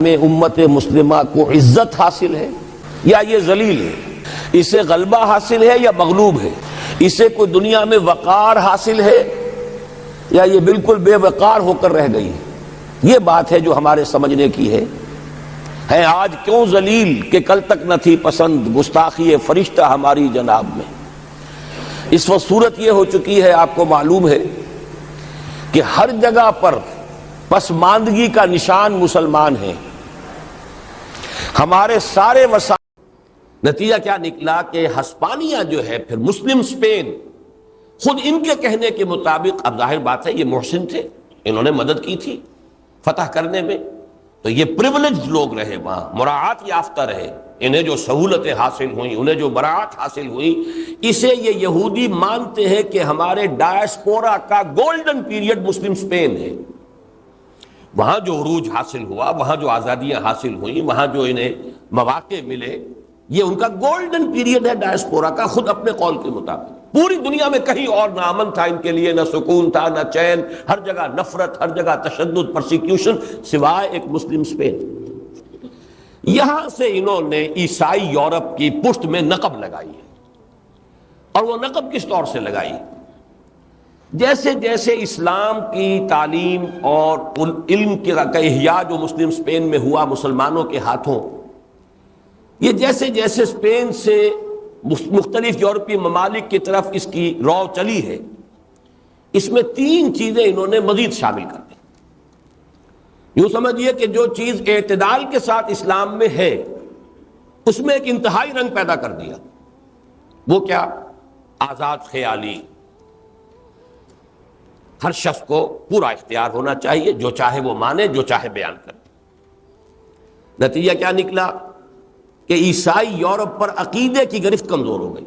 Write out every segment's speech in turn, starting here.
میں امت مسلمہ کو عزت حاصل ہے یا یہ ذلیل ہے؟ اسے غلبہ حاصل ہے یا مغلوب ہے؟ اسے کوئی دنیا میں وقار حاصل ہے یا یہ بالکل بے وقار ہو کر رہ گئی؟ یہ بات ہے جو ہمارے سمجھنے کی ہے آج کیوں ذلیل کہ کل تک نہ تھی پسند گستاخی فرشتہ ہماری جناب میں۔ اس وقت صورت یہ ہو چکی ہے، آپ کو معلوم ہے کہ ہر جگہ پر پسماندگی کا نشان مسلمان ہیں۔ ہمارے سارے وسائل، نتیجہ کیا نکلا کہ ہسپانیہ جو ہے پھر مسلم اسپین، خود ان کے کہنے کے مطابق، اب ظاہر بات ہے یہ محسن تھے، انہوں نے مدد کی تھی فتح کرنے میں، تو یہ پریولیجڈ لوگ رہے، وہاں مراعات یافتہ رہے، انہیں جو سہولتیں حاصل ہوئیں، انہیں جو مراعات حاصل ہوئیں، اسے یہ یہودی مانتے ہیں کہ ہمارے ڈائسپورا کا گولڈن پیریڈ مسلم اسپین ہے۔ وہاں جو عروج حاصل ہوا، وہاں جو آزادیاں حاصل ہوئیں، وہاں جو انہیں مواقع ملے، یہ ان کا گولڈن پیریڈ ہے ڈائسپورا کا، خود اپنے قول کے مطابق۔ پوری دنیا میں کہیں اور نہ امن تھا ان کے لیے، نہ سکون تھا، نہ چین، ہر جگہ نفرت، ہر جگہ تشدد، پرسیکیوشن، سوائے ایک مسلم اسپین۔ یہاں سے انہوں نے عیسائی یورپ کی پشت میں نقب لگائی ہے، اور وہ نقب کس طور سے لگائی؟ جیسے جیسے اسلام کی تعلیم اور علم کا احیاء جو مسلم اسپین میں ہوا مسلمانوں کے ہاتھوں، یہ جیسے جیسے اسپین سے مختلف یورپی ممالک کی طرف اس کی رو چلی ہے، اس میں تین چیزیں انہوں نے مزید شامل کر دی۔ یوں سمجھیے کہ جو چیز اعتدال کے ساتھ اسلام میں ہے، اس میں ایک انتہائی رنگ پیدا کر دیا۔ وہ کیا؟ آزاد خیالی، ہر شخص کو پورا اختیار ہونا چاہیے، جو چاہے وہ مانے، جو چاہے بیان کرے۔ نتیجہ کیا نکلا کہ عیسائی یورپ پر عقیدے کی گرفت کمزور ہو گئی،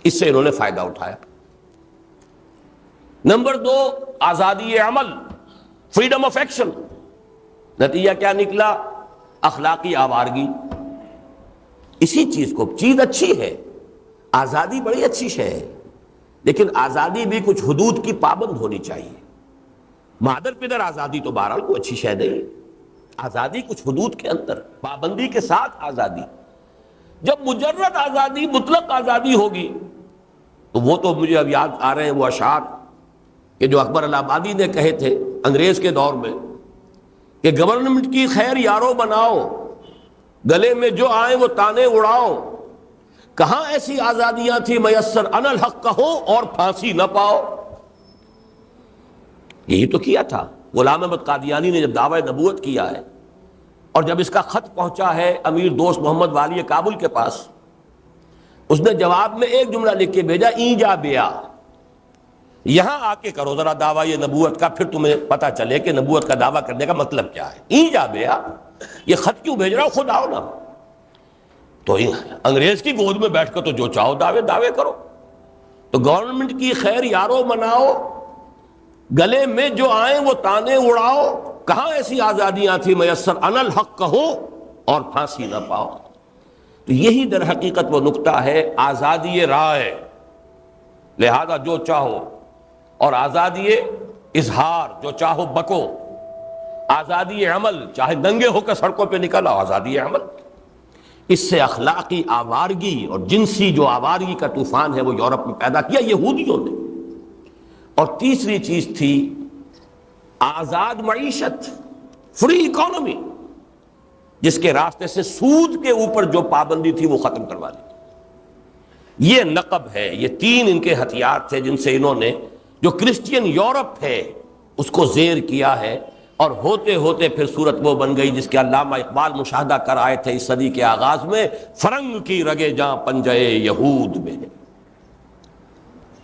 اس سے انہوں نے فائدہ اٹھایا۔ نمبر دو، آزادی عمل، فریڈم آف ایکشن۔ نتیجہ کیا نکلا؟ اخلاقی آوارگی۔ اسی چیز کو، چیز اچھی ہے، آزادی بڑی اچھی شے ہے، لیکن آزادی بھی کچھ حدود کی پابند ہونی چاہیے۔ مادر پدر آزادی تو بہرحال کوئی اچھی شے نہیں، آزادی کچھ حدود کے اندر، پابندی کے ساتھ آزادی۔ جب مجرد آزادی، مطلق آزادی ہوگی، تو وہ تو مجھے اب یاد آ رہے ہیں وہ اشعار کہ جو اکبر الہ آبادی نے کہے تھے انگریز کے دور میں، کہ گورنمنٹ کی خیر یارو بناؤ، گلے میں جو آئیں وہ تانے اڑاؤ، کہاں ایسی آزادیاں تھی میسر، انا الحق کہو اور پھانسی نہ پاؤ۔ یہی تو کیا تھا غلام احمد قادیانی نے جب دعوی نبوت کیا ہے، اور جب اس کا خط پہنچا ہے امیر دوست محمد والی کابل کے پاس، اس نے جواب میں ایک جملہ لکھ کے بھیجا، این جا بیا، یہاں آ کے کرو ذرا دعوی نبوت کا، پھر تمہیں پتا چلے کہ نبوت کا دعویٰ کرنے کا مطلب کیا ہے۔ این جا بیا، یہ خط کیوں بھیج رہا ہو، خود آؤ نا۔ تو انگریز کی گود میں بیٹھ کر تو جو چاہو دعوے کرو، تو گورنمنٹ کی خیر یارو مناؤ، گلے میں جو آئیں وہ تانے اڑاؤ، کہاں ایسی آزادیاں تھی میسر، انا الحق کہو اور پھانسی نہ پاؤ۔ تو یہی در حقیقت وہ نقطہ ہے، آزادی رائے، لہذا جو چاہو، اور آزادی اظہار، جو چاہو بکو، آزادی عمل، چاہے ننگے ہو کر سڑکوں پہ نکل آؤ، آزادی عمل۔ اس سے اخلاقی آوارگی اور جنسی جو آوارگی کا طوفان ہے وہ یورپ میں پیدا کیا یہودیوں نے۔ اور تیسری چیز تھی آزاد معیشت، فری اکانومی، جس کے راستے سے سود کے اوپر جو پابندی تھی وہ ختم کروا دی۔ یہ نقب ہے، یہ تین ان کے ہتھیار تھے جن سے انہوں نے جو کرسچین یورپ ہے اس کو زیر کیا ہے، اور ہوتے ہوتے پھر صورت وہ بن گئی جس کے علامہ اقبال مشاہدہ کر آئے تھے اس صدی کے آغاز میں، فرنگ کی رگے جاں پنجے یہود میں۔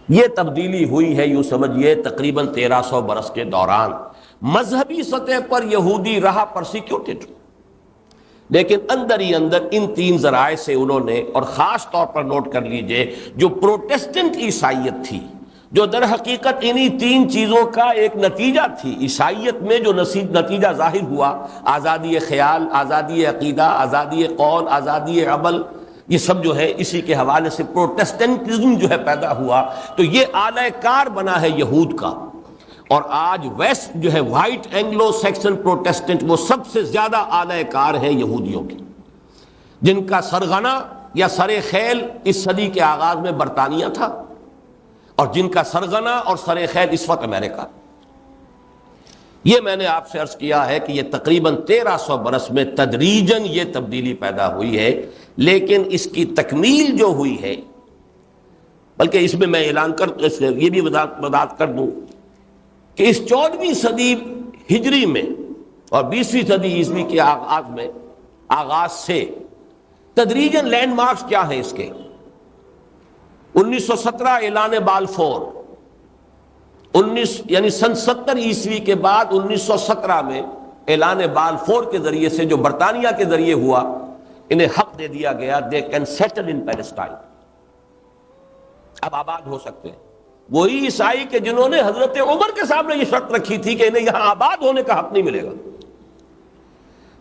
یہ تبدیلی ہوئی ہے یوں سمجھیے تقریباً 1300 برس کے دوران۔ مذہبی سطح پر یہودی رہا پرسیکیوٹڈ، لیکن اندر ہی اندر ان تین ذرائع سے انہوں نے، اور خاص طور پر نوٹ کر لیجئے جو پروٹیسٹنٹ عیسائیت تھی، جو در حقیقت انہی تین چیزوں کا ایک نتیجہ تھی، عیسائیت میں جو نتیجہ ظاہر ہوا، آزادی خیال، آزادی عقیدہ، آزادی قول، آزادی عمل، یہ سب جو ہے اسی کے حوالے سے پروٹیسٹنٹزم جو ہے پیدا ہوا، تو یہ آلہ کار بنا ہے یہود کا۔ اور آج ویسٹ جو ہے وائٹ اینگلو سیکسن پروٹیسٹنٹ وہ سب سے زیادہ اعلی کار ہیں یہودیوں کے، جن کا سرغنہ یا سر خیل اس صدی کے آغاز میں برطانیہ تھا، اور جن کا سرغنہ اور سر خیل اس وقت امریکہ۔ یہ میں نے آپ سے عرض کیا ہے کہ یہ تقریباً 1300 برس میں تدریجاً یہ تبدیلی پیدا ہوئی ہے، لیکن اس کی تکمیل جو ہوئی ہے، بلکہ اس میں اعلان یہ بھی وضاحت کر دوں کہ اس 14ویں صدی ہجری میں اور 20ویں صدی عیسوی کے آغاز سے تدریجاً لینڈ مارکس کیا ہیں اس کے؟ 1917 اعلان بالفور، یعنی سن 70 عیسوی کے بعد 1917 میں اعلان بالفور کے ذریعے سے جو برطانیہ کے ذریعے ہوا، انہیں حق دے دیا گیا they can settle in Palestine, اب آباد ہو سکتے ہیں۔ وہی عیسائی کہ جنہوں نے حضرت عمر کے سامنے یہ شرط رکھی تھی کہ انہیں یہاں آباد ہونے کا حق نہیں ملے گا،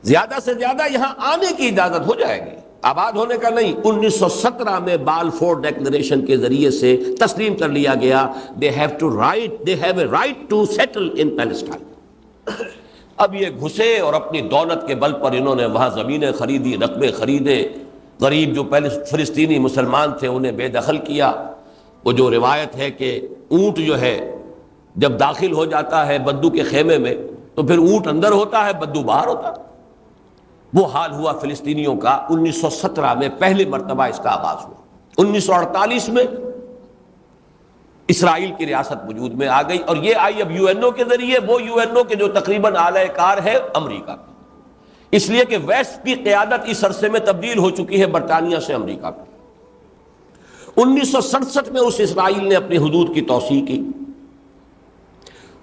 زیادہ سے زیادہ یہاں آنے کی اجازت ہو جائے گی، آباد ہونے کا نہیں۔ 1917 میں بالفور ڈیکلریشن کے ذریعے سے تسلیم کر لیا گیا they have a right to settle in Palestine۔ اب یہ گھسے اور اپنی دولت کے بل پر انہوں نے وہاں زمینیں خریدی، رقبے خریدے، غریب جو پہلے فلسطینی مسلمان تھے انہیں بے دخل کیا۔ وہ جو روایت ہے کہ اونٹ جو ہے جب داخل ہو جاتا ہے بدو کے خیمے میں تو پھر اونٹ اندر ہوتا ہے، بدو باہر ہوتا ہے، وہ حال ہوا فلسطینیوں کا۔ 1917 میں پہلی مرتبہ اس کا آغاز ہوا۔ 1948 میں اسرائیل کی ریاست وجود میں آ گئی، اور یہ آئی اب UNO کے ذریعے، وہ UNO کے جو تقریباً اعلی کار ہے امریکہ، اس لیے کہ ویسٹ کی قیادت اس عرصے میں تبدیل ہو چکی ہے برطانیہ سے امریکہ کو۔ 1967 میں اس اسرائیل نے اپنی حدود کی توسیع کی۔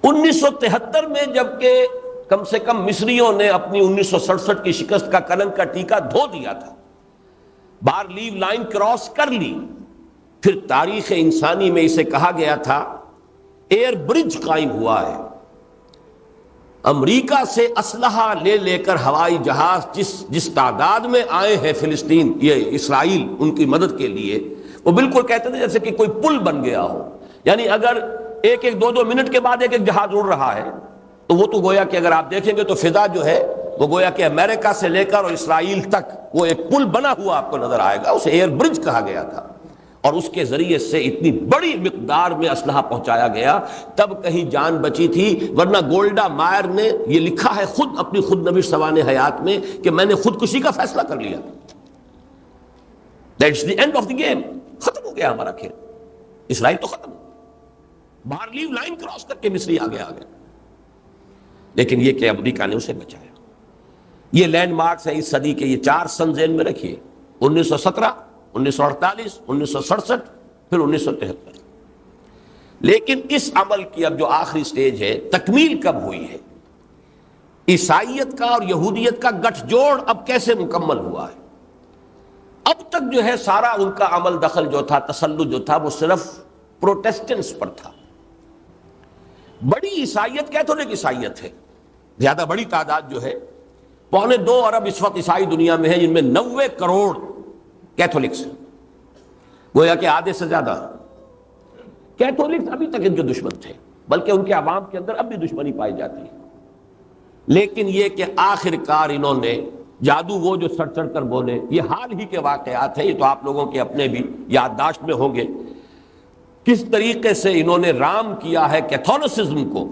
1973 میں جبکہ کم سے کم مصریوں نے اپنی 1967 کی شکست کا کلنک کا ٹیکہ دھو دیا تھا، بار لیو لائن کراس کر لی، پھر تاریخ انسانی میں اسے کہا گیا تھا ایئر برج قائم ہوا ہے۔ امریکہ سے اسلحہ لے لے کر ہوائی جہاز جس تعداد میں آئے ہیں فلسطین، یہ اسرائیل ان کی مدد کے لیے، وہ بالکل کہتے تھے جیسے کہ کوئی پل بن گیا ہو، یعنی اگر ایک 2 منٹ کے بعد ایک جہاز اڑ رہا ہے تو وہ تو گویا کہ اگر آپ دیکھیں گے تو فضا جو ہے وہ گویا کہ امریکہ سے لے کر اور اسرائیل تک وہ ایک پل بنا ہوا آپ کو نظر آئے گا، اسے ایئر برج کہا گیا تھا، اور اس کے ذریعے سے اتنی بڑی مقدار میں اسلحہ پہنچایا گیا، تب کہیں جان بچی تھی، ورنہ گولڈا مائر نے یہ لکھا ہے خود اپنی خود نوشت سوانح حیات میں کہ میں نے خودکشی کا فیصلہ کر لیا، that's the end of the game, ختم ہو گیا ہمارا کھیل، اسرائیل تو ختم، باہر لیو لائن کراس کر کے مصری آگے آ گئے، لیکن یہ کہ امریکہ نے اسے بچایا۔ یہ لینڈ مارکس ہیں اس صدی کے، یہ 4 سن ذہن میں رکھیے، 1917، 1948، 1967، پھر 1973۔ لیکن اس عمل کی اب جو آخری سٹیج ہے، تکمیل کب ہوئی ہے؟ عیسائیت کا اور یہودیت کا گٹھ جوڑ اب کیسے مکمل ہوا ہے؟ اب تک جو ہے سارا ان کا عمل دخل جو تھا، تسلط جو تھا، وہ صرف پروٹیسٹنٹس پر تھا۔ بڑی عیسائیت کیتھولک عیسائیت ہے، زیادہ بڑی تعداد جو ہے، 2.25 ارب اس وقت عیسائی دنیا میں ہے، جن میں 90 کروڑ کیتھولکس ہیں، گویا کہ آدھے سے زیادہ۔ کیتھولکس ابھی تک ان کے دشمن تھے، بلکہ ان کے عوام کے اندر اب بھی دشمنی پائی جاتی ہے، لیکن یہ کہ آخر کار انہوں نے جادو وہ جو سر چڑھ کر بولے، یہ حال ہی کے واقعات ہیں، یہ تو آپ لوگوں کے اپنے بھی یادداشت میں ہوں گے، کس طریقے سے انہوں نے رام کیا ہے کیتھولسزم کو۔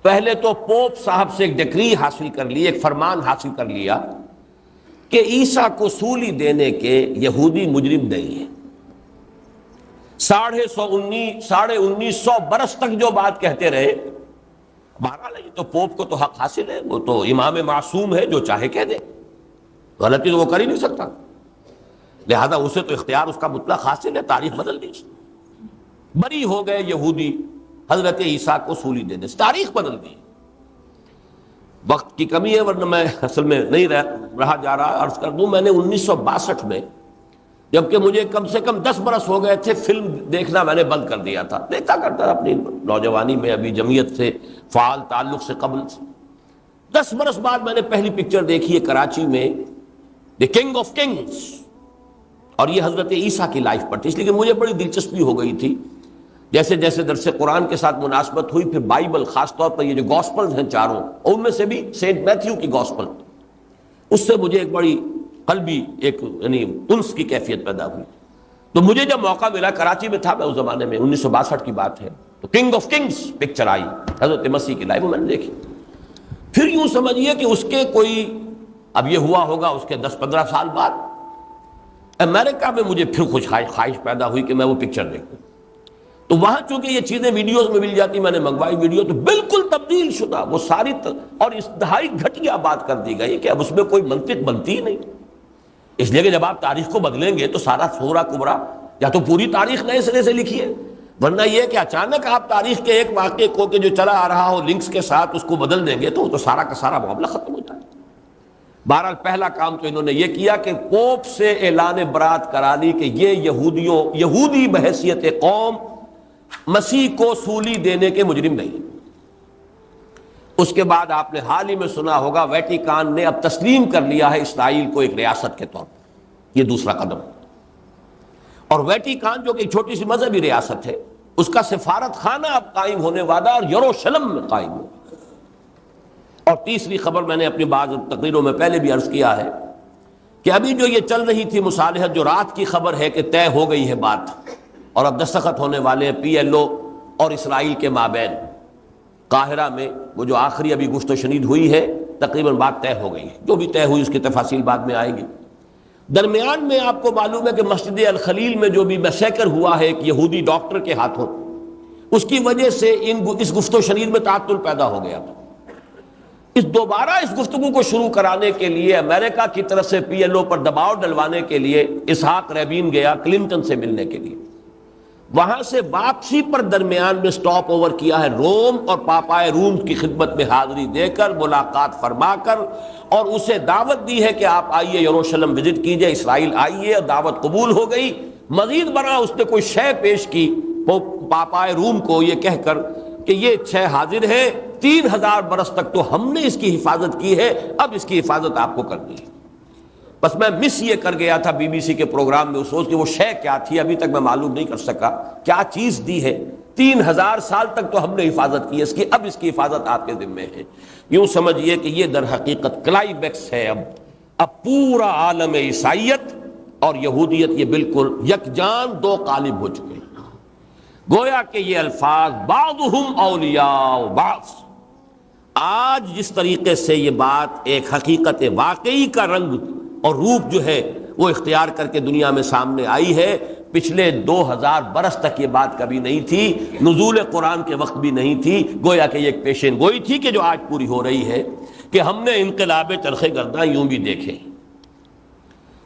پہلے تو پوپ صاحب سے ایک ڈکری حاصل کر لی، ایک فرمان حاصل کر لیا کہ عیسیٰ کو سولی دینے کے یہودی مجرم نہیں ہیں۔ 1950 برس تک جو بات کہتے رہے، بہرحال یہ تو پوپ کو تو حق حاصل ہے، وہ تو امام معصوم ہے، جو چاہے کہہ دے، غلطی تو وہ کر ہی نہیں سکتا، لہذا اسے تو اختیار اس کا مطلق حاصل ہے، تاریخ بدل دی، بری ہو گئے یہودی حضرت عیسیٰ کو سولی دینے سے، تاریخ بدل دی۔ وقت کی کمی ہے ورنہ میں اصل میں نہیں رہا جا رہا، عرض کر دوں، میں نے 1962 میں، جبکہ مجھے کم سے کم 10 برس ہو گئے تھے، فلم دیکھنا میں نے بند کر دیا تھا، دیکھا کرتا اپنی نوجوانی میں، ابھی جمعیت سے فعال تعلق سے قبل سے۔ 10 برس بعد میں نے پہلی پکچر دیکھی ہے کراچی میں، دی کنگ آف کنگز، اور یہ حضرت عیسیٰ کی لائف پر تھی، اس لیے کہ مجھے بڑی دلچسپی ہو گئی تھی۔ جیسے جیسے درس قرآن کے ساتھ مناسبت ہوئی، پھر بائبل، خاص طور پر یہ جو گاسپلز ہیں چاروں، اور ان میں سے بھی سینٹ میتھیو کی گاسپل، اس سے مجھے ایک بڑی قلبی ایک یعنی انس کی کیفیت پیدا ہوئی. تو مجھے جب موقع ملا، کراچی میں تھا میں اس زمانے میں، 1962 کی بات ہے، تو کنگ آف کنگز پکچر آئی حضرت مسیح کی لائف، میں نے دیکھی. پھر یوں سمجھیے کہ اس کے کوئی، اب یہ ہوا ہوگا اس کے 10-15 سال بعد، امریکہ میں مجھے پھر خواہش پیدا ہوئی کہ میں وہ پکچر دیکھوں. تو وہاں چونکہ یہ چیزیں ویڈیوز میں مل جاتی، میں نے منگوائی ویڈیو، تو بالکل تبدیل شدہ وہ ساری اور انتہائی گھٹیا بات کر دی گئی کہ اب اس میں کوئی منطق بنتی ہی نہیں. اس لیے کہ جب آپ تاریخ کو بدلیں گے تو سارا سورا کبرا، یا تو پوری تاریخ نئے سرے سے لکھیے، ورنہ یہ کہ اچانک آپ تاریخ کے ایک واقعے کو کہ جو چلا آ رہا ہو لنکس کے ساتھ اس کو بدل دیں گے تو سارا کا سارا معاملہ ختم ہوتا ہے. بہرحال پہلا کام تو انہوں نے یہ کیا کہ پوپ سے اعلان برات کرا لی کہ یہ یہودی بحیثیت قوم مسیح کو سولی دینے کے مجرم نہیں. اس کے بعد آپ نے حال ہی میں سنا ہوگا ویٹیکان نے اب تسلیم کر لیا ہے اسرائیل کو ایک ریاست کے طور پر. یہ دوسرا قدم. اور ویٹیکان جو کہ ایک چھوٹی سی مذہبی ریاست ہے، اس کا سفارت خانہ اب قائم ہونے والا اور یروشلم میں قائم ہو. اور تیسری خبر میں نے اپنی بعض تقریروں میں پہلے بھی عرض کیا ہے کہ ابھی جو یہ چل رہی تھی مصالحت، جو رات کی خبر ہے کہ طے ہو گئی ہے بات اور اب دستخط ہونے والے ہیں PLO اور اسرائیل کے مابین قاہرہ میں، وہ جو آخری ابھی گفت و شنید ہوئی ہے، تقریباً بات طے ہو گئی ہے. جو بھی طے ہوئی اس کی تفاصیل بعد میں آئے گی. درمیان میں آپ کو معلوم ہے کہ مسجد الخلیل میں جو بھی میسیکر ہوا ہے ایک یہودی ڈاکٹر کے ہاتھوں، اس کی وجہ سے اس گفت و شنید میں تعطل پیدا ہو گیا تھا. دوبارہ اس گفتگو کو شروع کرانے کے لیے امریکہ کی طرف سے PLO پر دباؤ ڈلوانے کے لیے اسحاق رابین گیا کلنٹن سے ملنے کے لیے. وہاں سے واپسی پر درمیان میں سٹاپ اوور کیا ہے روم، اور پاپائے روم کی خدمت میں حاضری دے کر ملاقات فرما کر اور اسے دعوت دی ہے کہ آپ آئیے یروشلم وزٹ کیجئے، اسرائیل آئیے، اور دعوت قبول ہو گئی. مزید برآں اس نے کوئی شے پیش کی پاپائے روم کو یہ کہہ کر کہ یہ شے حاضر ہے، 3000 برس تک تو ہم نے اس کی حفاظت کی ہے، اب اس کی حفاظت آپ کو کرنی ہے. بس میں مس یہ کر گیا تھا BBC کے پروگرام میں اس روز کہ وہ شے کیا تھی، ابھی تک میں معلوم نہیں کر سکا کیا چیز دی ہے. 3000 سال تک تو ہم نے حفاظت کی ہے اس کی، اب اس کی حفاظت آپ کے ذمے ہے. یوں سمجھیے کہ یہ در حقیقت کلائمیکس ہے. اب پورا عالم عیسائیت اور یہودیت یہ بالکل یکجان دو قالب ہو چکے ہیں. گویا کہ یہ الفاظ بعضهم اولیاء بعض، آج جس طریقے سے یہ بات ایک حقیقت واقعی کا رنگ اور روپ جو ہے وہ اختیار کر کے دنیا میں سامنے آئی ہے، پچھلے 2000 برس تک یہ بات کبھی نہیں تھی، نزول قرآن کے وقت بھی نہیں تھی. گویا کہ یہ ایک پیشین گوئی تھی کہ جو آج پوری ہو رہی ہے کہ ہم نے انقلاب چرخ گرداں یوں بھی دیکھے.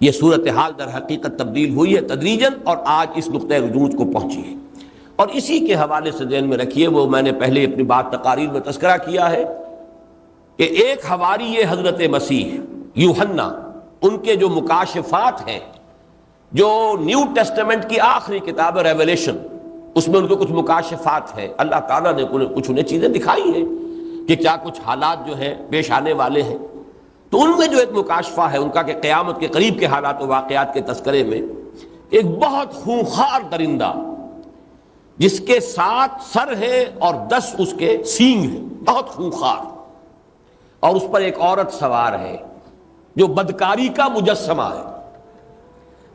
یہ صورتحال در حقیقت تبدیل ہوئی ہے تدریجاً اور آج اس نقطۂ رجوع کو پہنچی ہے. اور اسی کے حوالے سے ذہن میں رکھیے، وہ میں نے پہلے اپنی بات تقاریر میں تذکرہ کیا ہے کہ ایک حواری حضرت مسیح یوحنا، ان کے جو مکاشفات ہیں، جو نیو ٹیسٹمنٹ کی آخری کتاب ریویلیشن، اس میں ان کو کچھ مکاشفات ہیں. اللہ تعالیٰ نے کچھ انہیں چیزیں دکھائی ہیں کہ کیا کچھ حالات جو ہیں پیش آنے والے ہیں. تو ان میں جو ایک مکاشفہ ہے ان کا کہ قیامت کے قریب کے حالات و واقعات کے تذکرے میں ایک بہت خونخوار درندہ جس کے 7 سر ہیں اور 10 اس کے سینگ ہیں، بہت خونخوار، اور اس پر ایک عورت سوار ہے جو بدکاری کا مجسمہ ہے.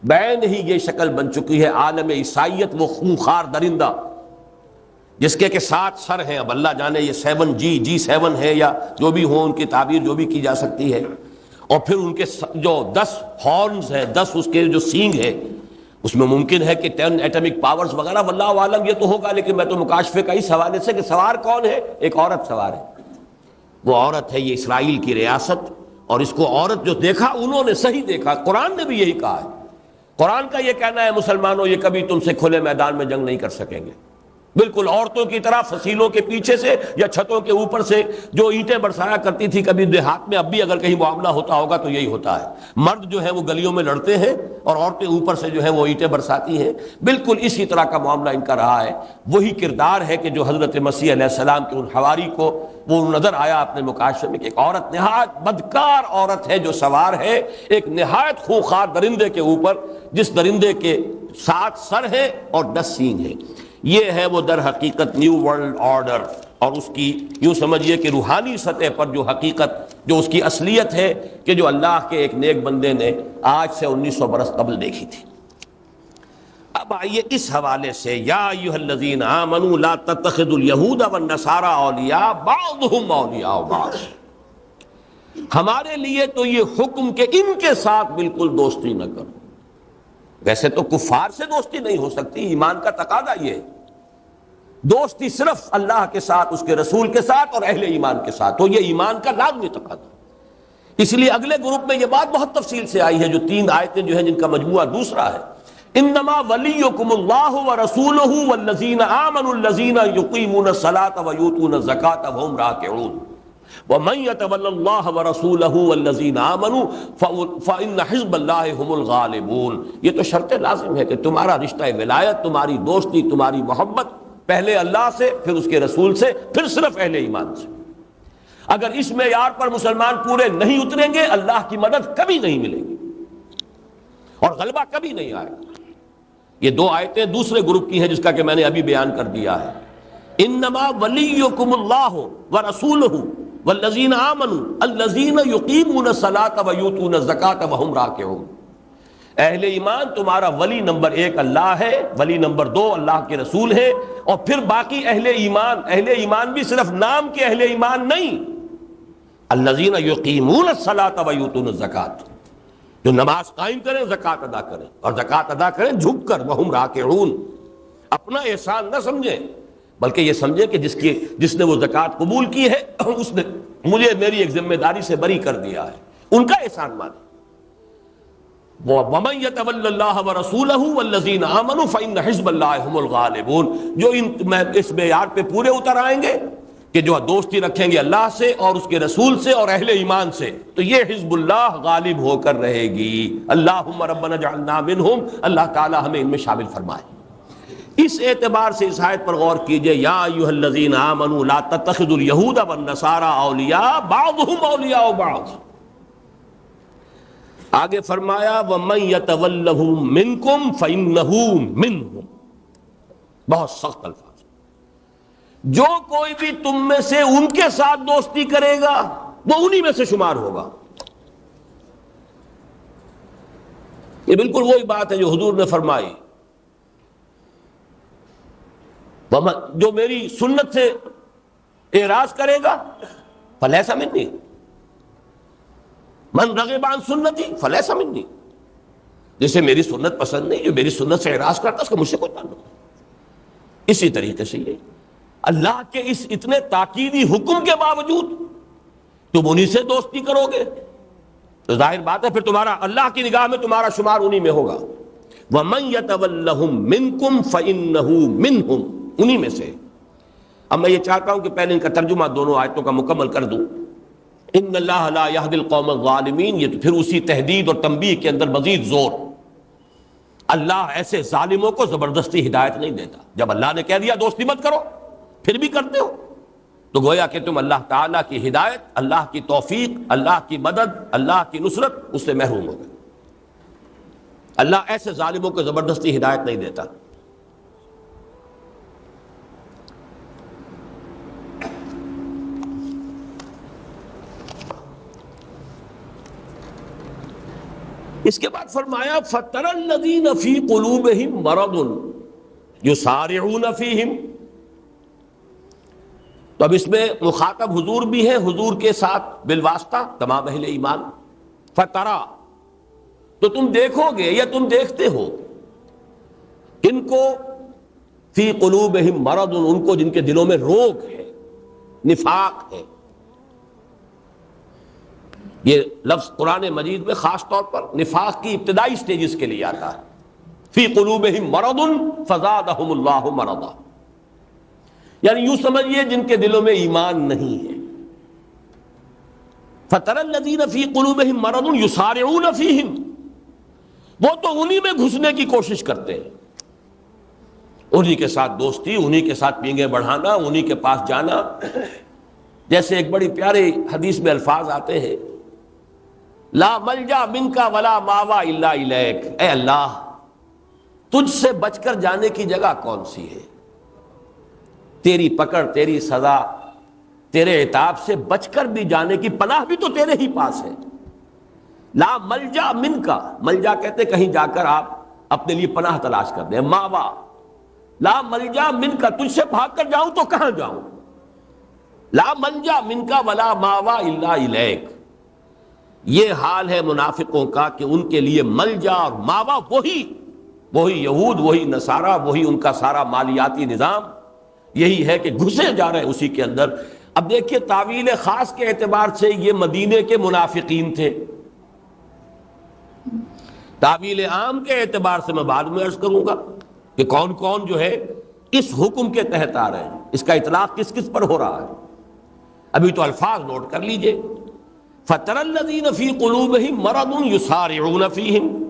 بین ہی یہ شکل بن چکی ہے عالم عیسائیت، وہ خونخوار درندہ جس کے 7 سر ہیں. اب اللہ جانے یہ 7G7 ہے یا جو بھی ہو، ان کی تعبیر جو بھی کی جا سکتی ہے. اور پھر ان کے جو 10 ہارنز ہیں، 10 اس کے جو سینگ ہے، اس میں ممکن ہے کہ 10 ایٹمک پاورز وغیرہ، واللہ عالم یہ تو ہوگا، لیکن میں تو مکاشفے کا اس حوالے سے کہ سوار کون ہے، ایک عورت سوار ہے. وہ عورت ہے یہ اسرائیل کی ریاست، اور اس کو عورت جو دیکھا انہوں نے صحیح دیکھا. قرآن نے بھی یہی کہا ہے. قرآن کا یہ کہنا ہے مسلمانوں یہ کبھی تم سے کھلے میدان میں جنگ نہیں کر سکیں گے، بالکل عورتوں کی طرح فصیلوں کے پیچھے سے یا چھتوں کے اوپر سے جو اینٹیں برسایا کرتی تھی کبھی دیہات میں، اب بھی اگر کہیں معاملہ ہوتا ہوگا تو یہی ہوتا ہے. مرد جو ہے وہ گلیوں میں لڑتے ہیں اور عورتیں اوپر سے جو ہے وہ اینٹیں برساتی ہیں. بالکل اسی طرح کا معاملہ ان کا رہا ہے. وہی کردار ہے کہ جو حضرت مسیح علیہ السلام کے ان حواری کو وہ نظر آیا اپنے مکاشفے میں کہ ایک عورت نہایت بدکار عورت ہے جو سوار ہے ایک نہایت خونخوار درندے کے اوپر، جس درندے کے 7 سر ہیں اور 10 سینگ ہیں. یہ ہے وہ در حقیقت نیو ورلڈ آرڈر، اور اس کی یوں سمجھیے کہ روحانی سطح پر جو حقیقت، جو اس کی اصلیت ہے کہ جو اللہ کے ایک نیک بندے نے آج سے 1900 برس قبل دیکھی تھی۔ اب آئیے اس حوالے سے، یا ایھا الذین آمنوا لا تتخذوا اليہود والنصارى اولیاء بعضهم اولیاء بعض، ہمارے لیے تو یہ حکم کہ ان کے ساتھ بالکل دوستی نہ کرو۔ ویسے تو کفار سے دوستی نہیں ہو سکتی، ایمان کا تقاضا یہ ہے، دوستی صرف اللہ کے ساتھ، اس کے رسول کے ساتھ اور اہل ایمان کے ساتھ، تو یہ ایمان کا لازمی تقاضا۔ اس لیے اگلے گروپ میں یہ بات بہت تفصیل سے آئی ہے، جو 3 آیتیں جو ہیں جن کا مجموعہ دوسرا ہے، انما ولیکم اللہ ورسولہ والذین آمنوا الذین یقیمون الصلاۃ ویؤتون الزکاۃ وہم راکعون ومن یتول اللہ ورسولہ والذین آمنوا فإن حزب اللہ هم الغالبون۔ یہ تو شرط لازم ہے کہ تمہارا رشتہ ولایت، تمہاری دوستی، تمہاری محبت پہلے اللہ سے، پھر اس کے رسول سے، پھر صرف اہل ایمان سے۔ اگر اس معیار پر مسلمان پورے نہیں اتریں گے، اللہ کی مدد کبھی نہیں ملے گی اور غلبہ کبھی نہیں آئے گا۔ یہ 2 آیتیں دوسرے گروپ کی ہیں جس کا کہ میں نے ابھی بیان کر دیا ہے۔ انما ولیکم اللہ ورسولہ والذین آمنوا الذین یقیمون الصلاۃ ویؤتون الزکاۃ وہم راکعون۔ اہل ایمان تمہارا ولی نمبر 1 اللہ ہے، ولی نمبر 2 اللہ کے رسول ہے، اور پھر باقی اہل ایمان بھی صرف نام کے اہل ایمان نہیں، الذین یقیمون الصلاۃ ویؤتون الزکاۃ، جو نماز قائم کریں، زکوٰۃ ادا کریں، اور زکوٰۃ ادا کریں جھک کر، وہم راکعون، اپنا احسان نہ سمجھیں بلکہ یہ سمجھیں کہ جس نے وہ زکوٰۃ قبول کی ہے اس نے مجھے میری ایک ذمہ داری سے بری کر دیا ہے، ان کا احسان مانیں۔ وَمَن يَتَوَلَّ اللَّهَ وَرَسُولَهُ وَالَّذِينَ آمَنُوا فَإِنَّ حِزْبَ اللَّهِ هُمُ الْغَالِبُونَ، جو اس معیار پہ پورے اتر آئیں گے کہ جو دوستی رکھیں گے اللہ سے اور اس کے رسول سے اور اہل ایمان سے، تو یہ حزب اللہ غالب ہو کر رہے گی۔ اللہم ربنا اجعلنا منہم، اللہ تعالی ہمیں ان میں شامل فرمائے۔ اس اعتبار سے اس آیت پر غور کیجئے، یا ایھا الذین آمنوا لا تتخذوا اليہود والنصارى اولیاء بعضهم اولیاء بعض۔ آگے فرمایا وَمَن يَتَوَلَّهُم مِّنكُمْ فَإِنَّهُ مِنْهُمْ، بہت سخت الفاظ، جو کوئی بھی تم میں سے ان کے ساتھ دوستی کرے گا وہ انہی میں سے شمار ہوگا۔ یہ بالکل وہی بات ہے جو حضور نے فرمائی، جو میری سنت سے اعراض کرے گا فلیس منی، من رغب عن سنتی فلیس منی، جسے میری سنت پسند نہیں، جو میری سنت سے اعراض کرتا اس کا مجھ سے کوئی تعلق نہیں۔ اسی طریقے سے یہ اللہ کے اس اتنے تاکیدی حکم کے باوجود تم انہی سے دوستی کرو گے تو ظاہر بات ہے پھر تمہارا اللہ کی نگاہ میں تمہارا شمار انہی میں ہوگا۔ وَمَن يَتَوَلَّهُم مِّنكُمْ فَإِنَّهُ مِنْهُمْ، انہی میں سے۔ اب میں یہ چاہتا ہوں کہ پہلے ان کا ترجمہ دونوں آیتوں کا مکمل کر دوں۔ ان اللہ لا یہدی القوم الظالمین، یہ تو پھر اسی تحدید اور تنبیہ کے اندر مزید زور، اللہ ایسے ظالموں کو زبردستی ہدایت نہیں دیتا۔ جب اللہ نے کہہ دیا دوستی مت کرو پھر بھی کرتے ہو تو گویا کہ تم اللہ تعالیٰ کی ہدایت، اللہ کی توفیق، اللہ کی مدد، اللہ کی نصرت اس سے محروم ہو گئے۔ اللہ ایسے ظالموں کو زبردستی ہدایت نہیں دیتا۔ اس کے بعد فرمایا فَتَرَى الَّذِينَ فِي قُلُوبِهِم مَرَضٌ يُسَارِعُونَ فِيهِمْ، تو اب اس میں مخاطب حضور بھی ہے، حضور کے ساتھ بالواسطہ تمام اہل ایمان۔ فَتَرَى، تو تم دیکھو گے یا تم دیکھتے ہو ان کو فی قلوبہم مرض، ان کو جن کے دلوں میں روگ ہے، نفاق ہے۔ یہ لفظ قرآن مجید میں خاص طور پر نفاق کی ابتدائی سٹیجز کے لیے آتا ہے۔ فی قلوبہم مرض فزادہم اللہ مرضا، یعنی یوں سمجھیے جن کے دلوں میں ایمان نہیں ہے۔ فَتَرَى الَّذِينَ فِي قُلُوبِهِم مَرَضٌ يُسَارِعُونَ فِيهِمْ، وہ تو انہی میں گھسنے کی کوشش کرتے ہیں، انہی کے ساتھ دوستی، انہی کے ساتھ پینگے بڑھانا، انہی کے پاس جانا۔ جیسے ایک بڑی پیارے حدیث میں الفاظ آتے ہیں، لا ملجا منکا ولا ماوا الا الیک، اے اللہ تجھ سے بچ کر جانے کی جگہ کون سی ہے، تیری پکڑ، تیری سزا، تیرے عتاب سے بچ کر بھی جانے کی پناہ بھی تو تیرے ہی پاس ہے۔ لا ملجا من کا، ملجا کہتے کہیں جا کر آپ اپنے لیے پناہ تلاش کر دیں، ماوا، لا ملجا من کا، تجھ سے بھاگ کر جاؤں تو کہاں جاؤں، لا ملجا من کا ولا ماوا الا الیک۔ یہ حال ہے منافقوں کا کہ ان کے لیے ملجا اور ماوا وہی یہود، وہی نصارہ، وہی ان کا سارا مالیاتی نظام، یہی ہے کہ گھسے جا رہے ہیں اسی کے اندر۔ اب دیکھیے تعویل خاص کے اعتبار سے یہ مدینے کے منافقین تھے، تعویل عام کے اعتبار سے میں بعد میں عرض کروں گا کہ کون کون جو ہے اس حکم کے تحت آ رہے ہیں، اس کا اطلاق کس کس پر ہو رہا ہے۔ ابھی تو الفاظ نوٹ کر لیجئے، فَتَرَى الَّذِينَ فِي قُلُوبِهِم مَرَضٌ يُسَارِعُونَ فِيهِمْ،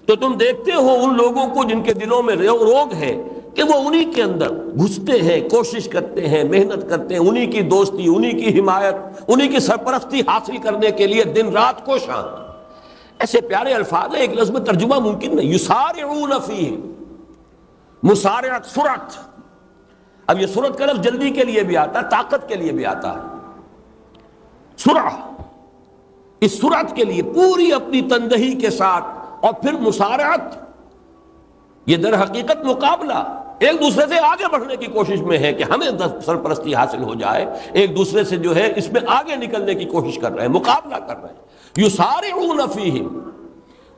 تو تم دیکھتے ہو ان لوگوں کو جن کے دلوں میں روگ ہے کہ وہ انہی کے اندر گھستے ہیں، کوشش کرتے ہیں، محنت کرتے ہیں، انہی کی دوستی، انہی کی حمایت، انہی کی سرپرستی حاصل کرنے کے لیے دن رات کوشاں۔ ایسے پیارے الفاظ ہیں، ایک لفظ میں ترجمہ ممکن نہیں، یسارعون فیہم، مسارعت، سرعت۔ اب یہ سرعت کا لفظ جلدی کے لیے بھی آتا ہے، طاقت کے لیے بھی آتا ہے، سرعہ، اس سرعت کے لیے پوری اپنی تندہی کے ساتھ، اور پھر مسارعت، یہ در حقیقت مقابلہ، ایک دوسرے سے آگے بڑھنے کی کوشش میں ہے کہ ہمیں سرپرستی حاصل ہو جائے، ایک دوسرے سے جو ہے اس میں آگے نکلنے کی کوشش کر رہے ہیں، مقابلہ کر رہے ہیں۔ یسارعون فیہم،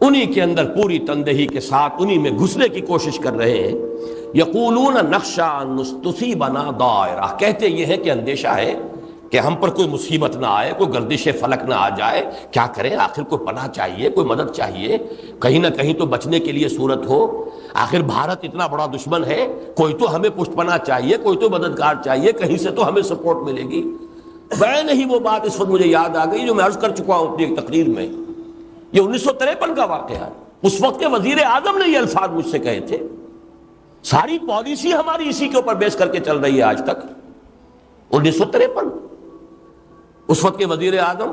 انہی کے اندر پوری تندہی کے ساتھ انہی میں گھسنے کی کوشش کر رہے ہیں۔ یقولون نخشی ان تصیبنا دائرہ، کہتے یہ ہے کہ اندیشہ ہے کہ ہم پر کوئی مصیبت نہ آئے، کوئی گردش فلک نہ آ جائے، کیا کریں، آخر کوئی پناہ چاہیے، کوئی مدد چاہیے، کہیں نہ کہیں تو بچنے کے لیے صورت ہو، آخر بھارت اتنا بڑا دشمن ہے، کوئی تو ہمیں پشت پناہ چاہیے، کوئی تو مددگار چاہیے، کہیں سے تو ہمیں سپورٹ ملے گی۔ بین ہی وہ بات اس وقت مجھے یاد آ گئی جو میں عرض کر چکا ہوں اپنی ایک تقریر میں، یہ 1953 کا واقعہ ہے، اس وقت کے وزیر اعظم نے یہ الفاظ مجھ سے کہے تھے۔ ساری پالیسی ہماری اسی کے اوپر بیس کر کے چل رہی ہے آج تک۔ 1953 اس وقت کے وزیر اعظم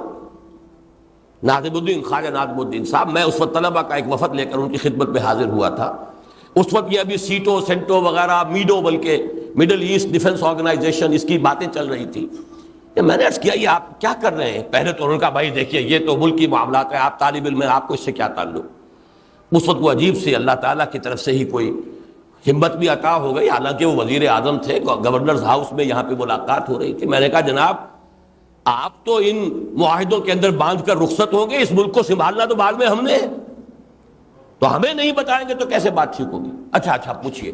ناظم الدین، خواجہ ناظم الدین صاحب، میں اس وقت طلبہ کا ایک وفد لے کر ان کی خدمت میں حاضر ہوا تھا۔ اس وقت یہ ابھی سیٹو سینٹو وغیرہ، میڈو، بلکہ مڈل ایسٹ ڈیفنس آرگنائزیشن، اس کی باتیں چل رہی تھی۔ میں نے عرض کیا یہ آپ کیا کر رہے ہیں؟ پہلے تو انہوں نے کہا بھائی دیکھیے یہ تو ملکی معاملات ہیں، آپ طالب علم ہیں، آپ کو اس سے کیا تعلق۔ اس وقت وہ عجیب سے اللہ تعالیٰ کی طرف سے ہی کوئی ہمت بھی عطا ہو گئی، حالانکہ وہ وزیر اعظم تھے، گورنرز ہاؤس میں یہاں پہ ملاقات ہو رہی تھی۔ میں نے کہا جناب آپ تو ان معاہدوں کے اندر باندھ کر رخصت ہوں گے، اس ملک کو سنبھالنا تو بعد میں ہم نے، تو ہمیں نہیں بتائیں گے تو کیسے بات ٹھیک ہوگی؟ اچھا پوچھئے۔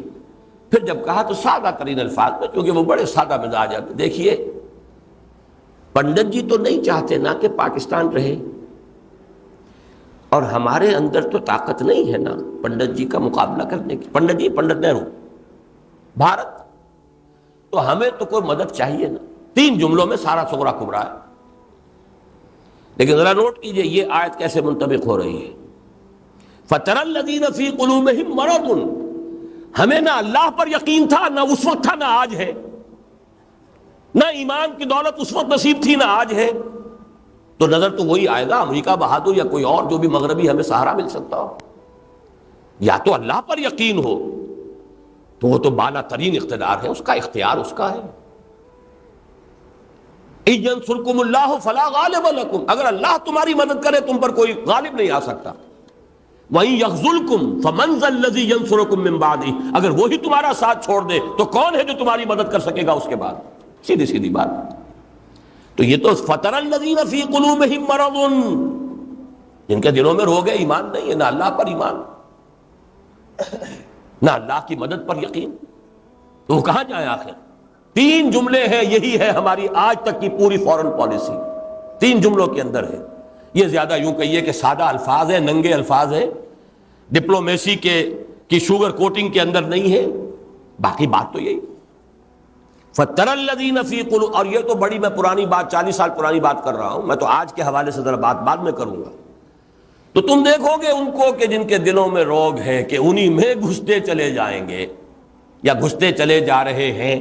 پھر جب کہا تو سادہ ترین الفاظ میں، کیونکہ وہ بڑے سادہ مزاج ہے، دیکھیے پنڈت جی تو نہیں چاہتے نا کہ پاکستان رہے، اور ہمارے اندر تو طاقت نہیں ہے نا پنڈت جی کا مقابلہ کرنے کی، پنڈت جی، پنڈت نہرو، بھارت، تو ہمیں تو کوئی مدد چاہیے نا۔ 3 جملوں میں سارا سغرا کبرا ہے۔ لیکن ذرا نوٹ کیجئے یہ آیت کیسے منطبق ہو رہی ہے۔ فَتَرَى الَّذِينَ فِي قُلُوبِهِم مَرَضٌ، ہمیں نہ اللہ پر یقین تھا، نہ اس وقت تھا، نہ آج ہے، نہ ایمان کی دولت اس وقت نصیب تھی، نہ آج ہے، تو نظر تو وہی آئے گا، امریکہ بہادر یا کوئی اور جو بھی مغربی ہمیں سہارا مل سکتا ہو۔ یا تو اللہ پر یقین ہو تو وہ تو بالا ترین اقتدار ہے، اس کا اختیار اس کا ہے۔ إِن يَنصُرْكُمُ اللَّهُ فَلَا غَالِبَ لَكُمْ، اگر اللہ تمہاری مدد کرے تم پر کوئی غالب نہیں آ سکتا۔ وَإِن يَخْذُلْكُمْ فَمَنْ ذَا الَّذِي يَنصُرُكُم مِّن بَعْدِهِ، اگر وہی تمہارا ساتھ چھوڑ دے تو کون ہے جو تمہاری مدد کر سکے گا اس کے بعد؟ سیدھی سیدھی بات۔ تو یہ تو فَتَرَى الَّذِينَ فِي قُلُوبِهِم مَرَضٌ، جن کے دلوں میں روگ ہے، ایمان نہیں ہے، نہ اللہ پر ایمان، نہ اللہ کی مدد پر یقین، تو وہ کہاں جائیں آخر؟ 3 جملے ہیں، یہی ہے ہماری آج تک کی پوری فورن پالیسی، 3 جملوں کے اندر ہے۔ یہ زیادہ یوں کہیے کہ سادہ الفاظ ہیں، ننگے الفاظ ہیں، ڈپلومیسی کی شوگر کوٹنگ کے اندر نہیں ہے، باقی بات تو یہی۔ فَتَرَى الَّذِينَ فِي قُلُوبِهِم، اور یہ تو بڑی میں پرانی بات، 40 سال پرانی بات کر رہا ہوں، میں تو آج کے حوالے سے ذرا بات بعد میں کروں گا۔ تو تم دیکھو گے ان کو کہ جن کے دلوں میں روگ ہے کہ انہی میں گھستے چلے جائیں گے یا گھستے چلے جا رہے ہیں،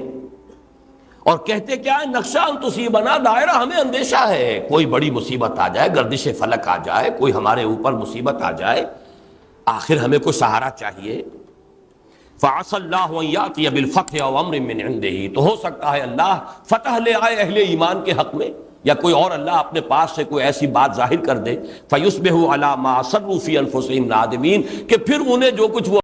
اور کہتے کیا ہے، نقشہ ان تصیبنا دائرہ، ہمیں اندیشہ ہے کوئی بڑی مصیبت آ جائے، گردش فلک آ جائے، کوئی ہمارے اوپر مصیبت آ جائے، آخر ہمیں کوئی سہارا چاہیے۔ فعسى الله ان ياتي بالفتح او امر من عنده، تو ہو سکتا ہے اللہ فتح لے آئے اہل ایمان کے حق میں، یا کوئی اور اللہ اپنے پاس سے کوئی ایسی بات ظاہر کر دے، فیصبحوا علی ما اصروا فی انفسهم نادمین، کہ پھر انہیں جو کچھ وہ